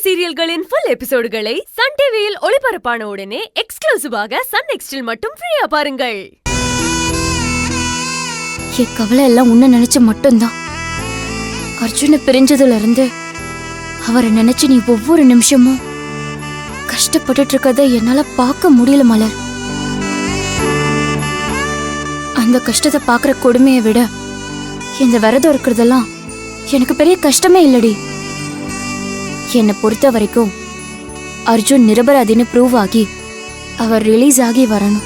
சீரியல்களின் full எபிசோடுகளை Sun டிவியில் ஒளிபரப்பான உடனே எக்ஸ்க்ளூசிவாக சன் நெக்ஸ்டில் மட்டும் ஃப்ரீயா பாருங்கள். என் கவலை எல்லாம் உன்ன நினைச்சு மட்டும்தான். அர்ஜுனை பிரிஞ்சதுல இருந்து அவரை நினைச்சு நீ ஒவ்வொரு நிமிஷமும் கஷ்டப்பட்டுட்டு இருக்கத என்னால பார்க்க முடியல மலர். அந்த கஷ்டத்தை பாக்குற கொடுமையை விட இந்த விரதம் இருக்கிறதெல்லாம் எனக்கு பெரிய கஷ்டமே இல்லடி. என்னை பொறுத்த வரைக்கும் அர்ஜுன் நிரபராதின்னு ப்ரூவ் ஆகி அவர் ரிலீஸ் ஆகி வரணும்.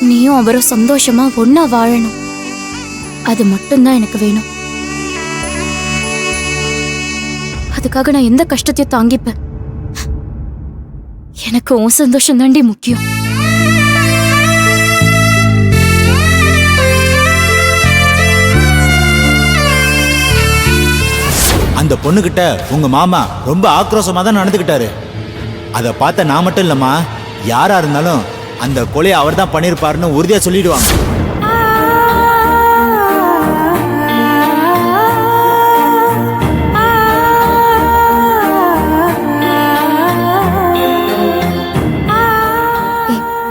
நீயும் அவரும் சந்தோஷமா ஒன்னா வாழணும். அது மட்டும்தான் எனக்கு வேணும். அதுக்காக நான் எந்த கஷ்டத்தையும் தாங்கிப்பேன். எனக்கு உன் சந்தோஷம் தாண்டி முக்கியம். அந்த பொண்ணுகிட்ட உங்க மாமா ரொம்ப ஆக்ரோஷமா தான் நடந்துக்கிட்டாரு. அதை பார்த்த நான் மட்டும் இல்லம்மா, யாரா இருந்தாலும் அந்த கொலையை அவர் தான் பண்ணியிருப்பாருன்னு உறுதியா சொல்லிடுவாங்க.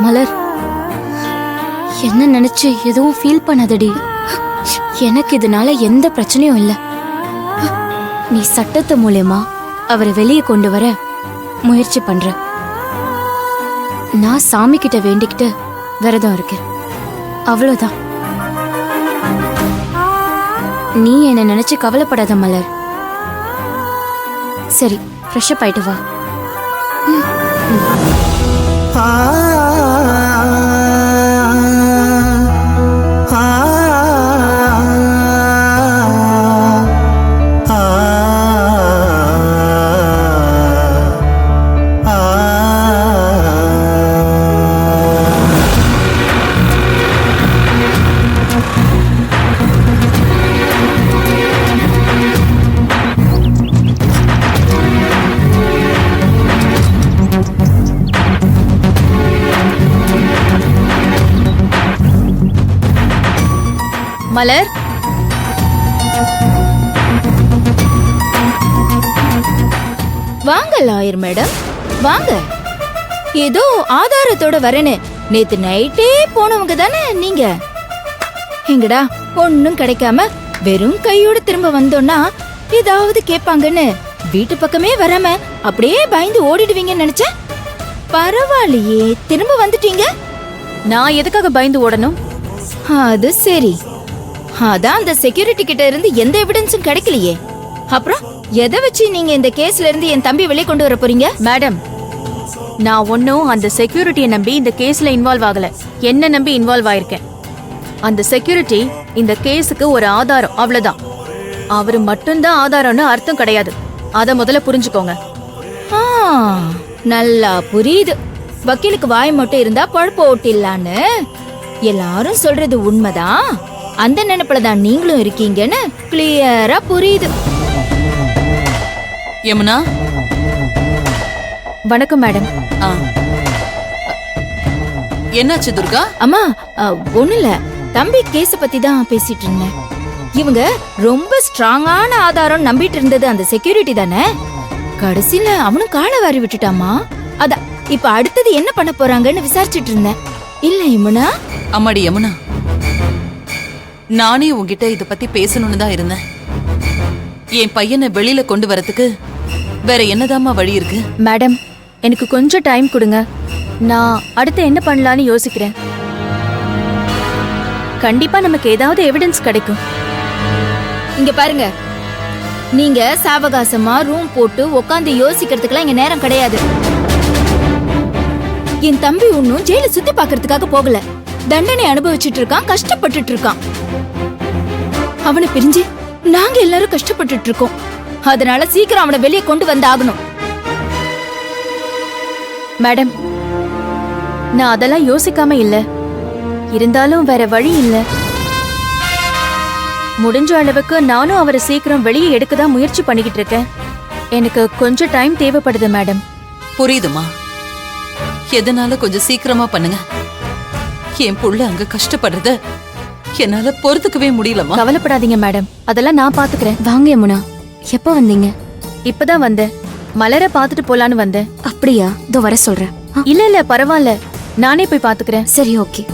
மலர், என்ன நினைச்சு எதுவும் ஃபீல் பண்ணாதடி. எனக்கு இதனால எந்த பிரச்சனையும் இல்லை. நீ சட்டத்து மூலமா அவரை வெளியே கொண்டு வர முயற்சி பண்ற. நான் சாமி கிட்ட வேண்டிக்கிட்டு விரதம் இருக்கேன், அவ்வளவுதான். நீ என்ன நினைச்சு கவலைப்படாத மலர். சரி, ஃப்ரெஷ் அப் ஆயிட்டு வா. மலர், வாங்க லாயர் மேடம், வாங்க. ஏதோ ஆதாரத்தோட வரேன்னு நேத்து நைட்டே போனவங்க தானே நீங்க. எங்கடா ஒன்னும் கிடைக்காம வெறும் கையோட திரும்ப வந்தோம்னா ஏதாவது கேட்பாங்கன்னு வீட்டு பக்கமே வராம அப்படியே பயந்து ஓடிடுவீங்கன்னு நினைச்சேன். பரவாயில்லையே, திரும்ப வந்துட்டீங்க. நான் எதுக்காக பயந்து ஓடணும்? அது சரி. அதான் அந்த செக்யூரிட்டி கிட்ட இருந்து எந்த எவிடன்ஸும் கிடைக்கலையே. அப்புறம் எதை வச்சு நீங்க இந்த கேஸ்ல இருந்து என் தம்பி வெளியே கொண்டு வர போறீங்க? மேடம், நான் ஒன்னும் அந்த செக்யூரிட்டியை நம்பி இந்த கேஸ்ல இன்வால்வ் ஆகல. என்ன நம்பி இன்வால்வ் ஆயிருக்கேன். அந்த செக்யூரிட்டி இந்த கேஸுக்கு ஒரு ஆதாரம், அவ்வளவுதான். அவரு மட்டும்தான் ஆதாரம்னு அர்த்தம் கிடையாது. அத முதல்ல புரிஞ்சுக்கோங்க. நல்லா புரியுது. வக்கீலுக்கு வாய் மட்டும் இருந்தா பழப்பு ஓட்டிடலான்னு எல்லாரும் சொல்றது உண்மைதான். அந்த நினைப்புலதான் நீங்களும் இருக்கீங்கன்னு கிளியரா புரியுது. யமுனா, வணக்கம் மேடம். என்னாச்சு துர்கா? அம்மா, ஒண்ணும் இல்ல, தம்பி கேஸ பத்தி தான் பேசிட்டு இருந்தேன். இவங்க ரொம்ப ஸ்ட்ராங்கான ஆதாரம் நம்பிட்டு இருந்தது அந்த செக்யூரிட்டி தானே. கடைசியில அவனும் காலை வாரி விட்டுட்டாமா. அதான் இப்ப அடுத்தது என்ன பண்ண போறாங்கன்னு விசாரிச்சுட்டு இருந்தேன். இல்ல யமுனா? அம்மாடி யமுனா, நானே உன்கிட்ட இத பத்தி பேசணும்னு தான் இருந்தேன். என் பையனை வெளியில கொண்டு வரதுக்கு வேற என்னதாம்மா வழி இருக்கு? மேடம், எனக்கு கொஞ்சம் டைம் கொடுங்க. நான் அடுத்து என்ன பண்ணலான்னு யோசிக்கிறேன். கண்டிப்பா நமக்கு ஏதாவது எவிடன்ஸ் கிடைக்கும். இங்க பாருங்க, நீங்க சாவகாசமா ரூம் போட்டு உட்காந்து யோசிக்கிறதுக்குலாம் இங்க நேரம் கிடையாது. என் தம்பி ஒன்னும் ஜெயில சுத்தி பாக்குறதுக்காக போகல. தண்டனை அனுபவிச்சுட்டு இருக்கான், கஷ்டப்பட்டுட்டு இருக்கான். அவனை பிரிஞ்சு நாங்க எல்லாரும் கஷ்டப்பட்டுட்டு இருக்கோம். அதனால சீக்கிரம் அவனை வெளியே கொண்டு வந்து ஆகணும். மேடம், நான் அதெல்லாம் யோசிக்காம இல்ல. இருந்தாலும் வேற வழி இல்ல. முடிஞ்ச அளவுக்கு நானும் அவரை சீக்கிரம் வெளியே எடுக்கதான் முயற்சி பண்ணிக்கிட்டு இருக்கேன். எனக்கு கொஞ்சம் டைம் தேவைப்படுது மேடம். புரியுதுமா, எதனால கொஞ்சம் சீக்கிரமா பண்ணுங்க. என் புள்ள அங்க கஷ்டப்படுறத என்னால பொறுத்துக்கவே முடியலமா. கவலைப்படாதீங்க மேடம், அதெல்லாம் நான் பாத்துக்கிறேன். வாங்க யமுனா, எப்ப வந்தீங்க? இப்பதான் வந்தேன். மலரை பார்த்துட்டு போலான்னு வந்தேன். அப்படியா? இதோ வர சொல்றேன். இல்ல பரவாயில்ல, நானே போய் பாத்துக்கிறேன். சரி, ஓகே.